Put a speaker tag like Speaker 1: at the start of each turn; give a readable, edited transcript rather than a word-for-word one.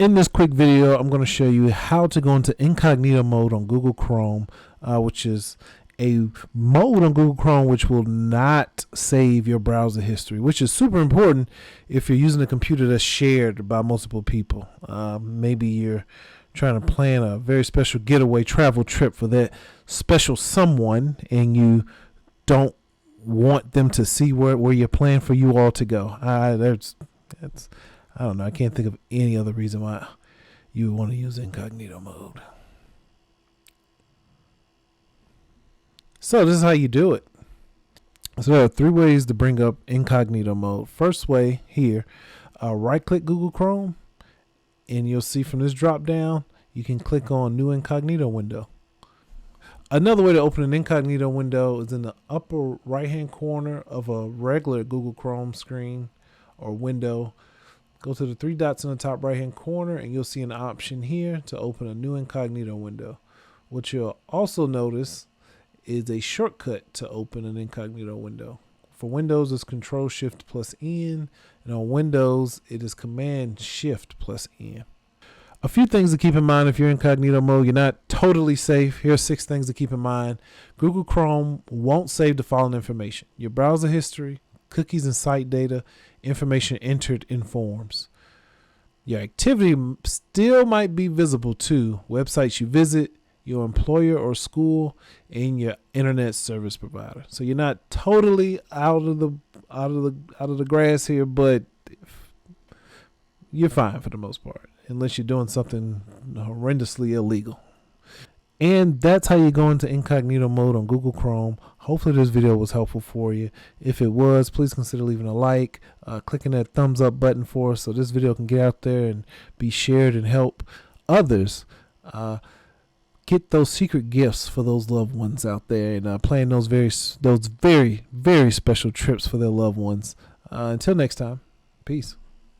Speaker 1: In this quick video, I'm going to show you how to go into incognito mode on Google Chrome, which is a mode on Google Chrome which will not save your browser history, which is super important if you're using a computer that's shared by multiple people. Maybe you're trying to plan a very special getaway travel trip for that special someone, and you don't want them to see where you're planning for you all to go. I don't know. I can't think of any other reason why you would want to use incognito mode. So this is how you do it. So there are 3 ways to bring up incognito mode. First way here, right click Google Chrome, and you'll see from this drop down, you can click on new incognito window. Another way to open an incognito window is in the upper right hand corner of a regular Google Chrome screen or window. Go to the 3 dots in the top right hand corner and you'll see an option here to open a new incognito window. What you'll also notice is a shortcut to open an incognito window. For Windows, it's Control-Shift+N, and on Windows, it is Command-Shift+N. A few things to keep in mind if you're in incognito mode. You're not totally safe. Here are 6 things to keep in mind. Google Chrome won't save the following information: your browser history, cookies and site data, information entered in forms. Your activity still might be visible to websites you visit, your employer or school, and your internet service provider. So you're not totally out of the grass here, but you're fine for the most part, unless you're doing something horrendously illegal. And that's how you go into incognito mode on Google Chrome. Hopefully this video was helpful for you. If it was, please consider leaving a like, clicking that thumbs up button for us so this video can get out there and be shared and help others get those secret gifts for those loved ones out there, and plan those very special trips for their loved ones. Until next time, peace.